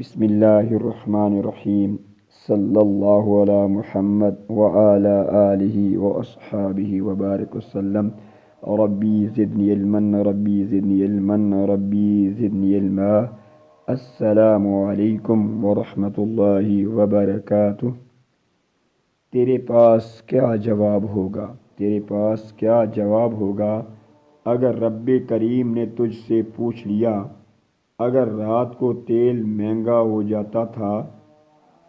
بسم اللہ الرحمن الرحیم صلی اللہ علی محمد وعلی آلہ واصحابہ وبارک وسلم ربی زدنی علما ربی زدنی علما ربی زدنی علما السلام علیکم ورحمۃ اللہ وبرکاتہ۔ تیرے پاس کیا جواب ہوگا، تیرے پاس کیا جواب ہوگا اگر رب کریم نے تجھ سے پوچھ لیا، اگر رات کو تیل مہنگا ہو جاتا تھا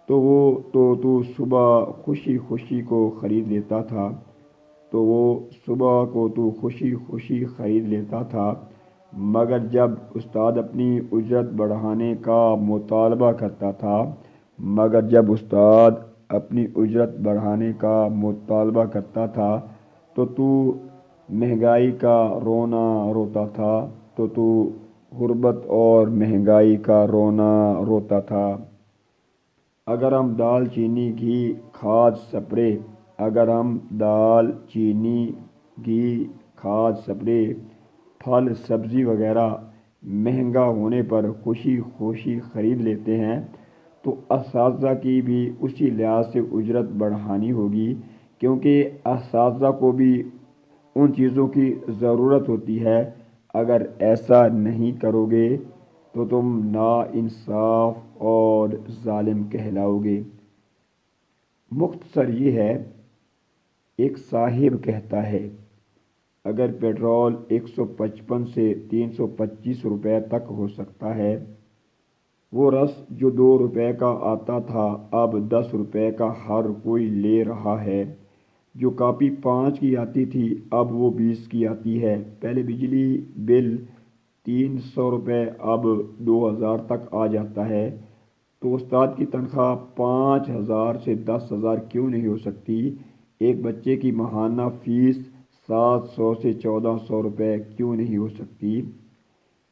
تو صبح خوشی خوشی کو خرید لیتا تھا، تو وہ صبح کو تو خوشی خوشی خرید لیتا تھا، مگر جب استاد اپنی اجرت بڑھانے کا مطالبہ کرتا تھا مگر جب استاد اپنی اجرت بڑھانے کا مطالبہ کرتا تھا تو مہنگائی کا رونا روتا تھا، تو غربت اور مہنگائی کا رونا روتا تھا۔ اگر ہم دال چینی گھی کھاد سپرے اگر ہم دال چینی گھی کھاد سپرے پھل سبزی وغیرہ مہنگا ہونے پر خوشی خوشی خرید لیتے ہیں تو اساتذہ کی بھی اسی لحاظ سے اجرت بڑھانی ہوگی، کیونکہ اساتذہ کو بھی ان چیزوں کی ضرورت ہوتی ہے۔ اگر ایسا نہیں کرو گے تو تم ناانصاف اور ظالم کہلاؤ گے۔ مختصر یہ ہے، ایک صاحب کہتا ہے اگر پیٹرول 155 سے 325 روپے تک ہو سکتا ہے، وہ رس جو 2 روپے کا آتا تھا اب 10 روپے کا ہر کوئی لے رہا ہے، جو کاپی 5 کی آتی تھی اب وہ 20 کی آتی ہے، پہلے بجلی بل 300 روپے اب 2000 تک آ جاتا ہے، تو استاد کی تنخواہ 5000 سے 10,000 کیوں نہیں ہو سکتی؟ ایک بچے کی ماہانہ فیس 700 سے 1400 روپے کیوں نہیں ہو سکتی؟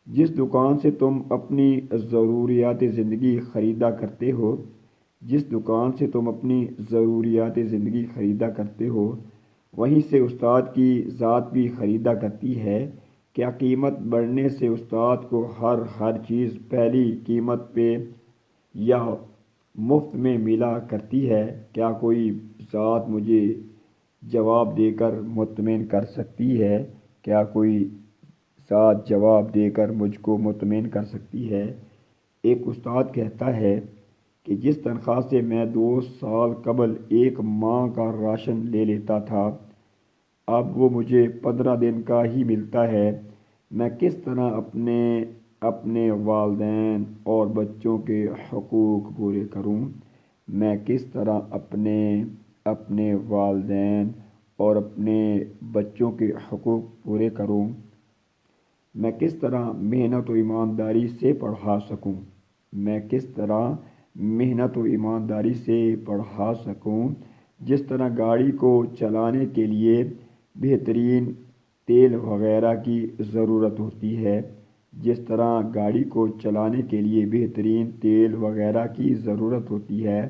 جس دکان سے تم اپنی ضروریات زندگی خریدا کرتے ہو جس دکان سے تم اپنی ضروریات زندگی خریدا کرتے ہو وہیں سے استاد کی ذات بھی خریدا کرتی ہے۔ کیا قیمت بڑھنے سے استاد کو ہر چیز پہلی قیمت پہ یا مفت میں ملا کرتی ہے؟ کیا کوئی ذات مجھے جواب دے کر مطمئن کر سکتی ہے؟ کیا کوئی ذات جواب دے کر مجھ کو مطمئن کر سکتی ہے؟ ایک استاد کہتا ہے کہ جس تنخواہ سے میں 2 سال قبل 1 ماہ کا راشن لے لیتا تھا اب وہ مجھے 15 دن کا ہی ملتا ہے، میں کس طرح اپنے والدین اور بچوں کے حقوق پورے کروں؟ میں کس طرح اپنے والدین اور اپنے بچوں کے حقوق پورے کروں؟ میں کس طرح محنت و ایمانداری سے پڑھا سکوں؟ میں کس طرح محنت و ایمانداری سے پڑھا سکوں؟ جس طرح گاڑی کو چلانے کے لیے بہترین تیل وغیرہ کی ضرورت ہوتی ہے جس طرح گاڑی کو چلانے کے لیے بہترین تیل وغیرہ کی ضرورت ہوتی ہے،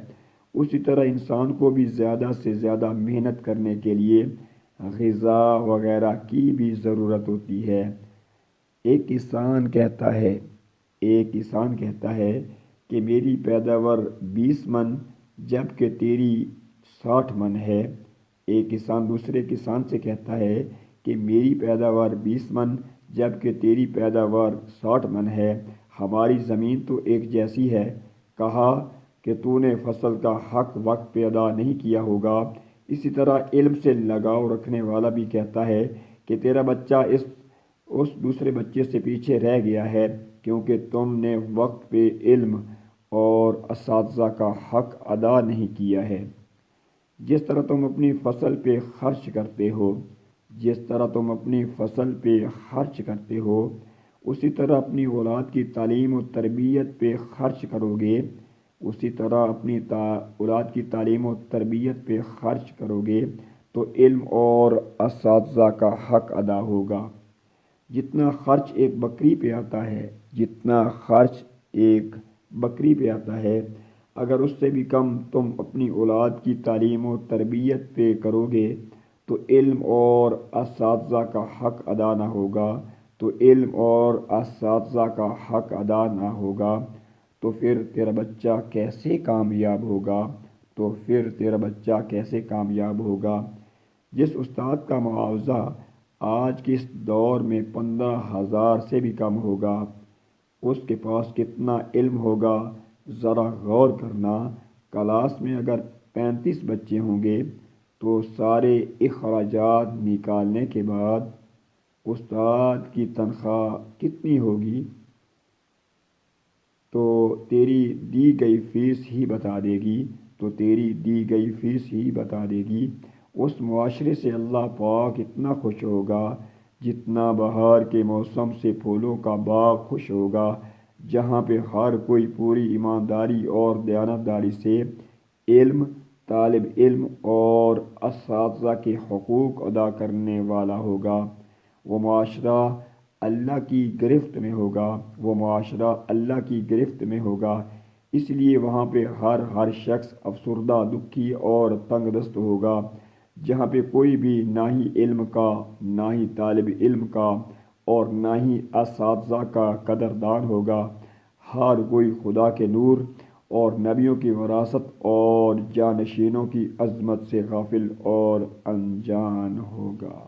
اسی طرح انسان کو بھی زیادہ سے زیادہ محنت کرنے کے لیے غذا وغیرہ کی بھی ضرورت ہوتی ہے۔ ایک کسان کہتا ہے کہ میری پیداوار 20 من جبکہ تیری 60 من ہے۔ ایک کسان دوسرے کسان سے کہتا ہے کہ میری پیداوار 20 من جبکہ تیری پیداوار 60 من ہے، ہماری زمین تو ایک جیسی ہے۔ کہا کہ تو نے فصل کا حق وقت پہ ادا نہیں کیا ہوگا۔ اسی طرح علم سے لگاؤ رکھنے والا بھی کہتا ہے کہ تیرا بچہ اس دوسرے بچے سے پیچھے رہ گیا ہے کیونکہ تم نے وقت پہ علم اور اساتذہ کا حق ادا نہیں کیا ہے۔ جس طرح تم اپنی فصل پہ خرچ کرتے ہو اسی طرح اپنی اولاد کی تعلیم و تربیت پہ خرچ کرو گے تو علم اور اساتذہ کا حق ادا ہوگا۔ جتنا خرچ ایک بکری پہ آتا ہے اگر اس سے بھی کم تم اپنی اولاد کی تعلیم و تربیت پہ کرو گے تو علم اور اساتذہ کا حق ادا نہ ہوگا تو پھر تیرا بچہ کیسے کامیاب ہوگا؟ جس استاد کا معاوضہ آج کے اس دور میں 15,000 سے بھی کم ہوگا، اس کے پاس کتنا علم ہوگا؟ ذرا غور کرنا، کلاس میں اگر 35 بچے ہوں گے تو سارے اخراجات نکالنے کے بعد استاد کی تنخواہ کتنی ہوگی؟ تو تیری دی گئی فیس ہی بتا دے گی اس معاشرے سے اللہ پاک اتنا خوش ہوگا جتنا بہار کے موسم سے پھولوں کا باغ خوش ہوگا، جہاں پہ ہر کوئی پوری ایمانداری اور دیانتداری سے طالب علم اور اساتذہ کے حقوق ادا کرنے والا ہوگا۔ وہ معاشرہ اللہ کی گرفت میں ہوگا، اس لیے وہاں پہ ہر شخص افسردہ، دکھی اور تنگ دست ہوگا، جہاں پہ کوئی بھی نہ ہی علم کا، نہ ہی طالب علم کا اور نہ ہی اساتذہ کا قدردان ہوگا۔ ہر کوئی خدا کے نور اور نبیوں کی وراثت اور جانشینوں کی عظمت سے غافل اور انجان ہوگا۔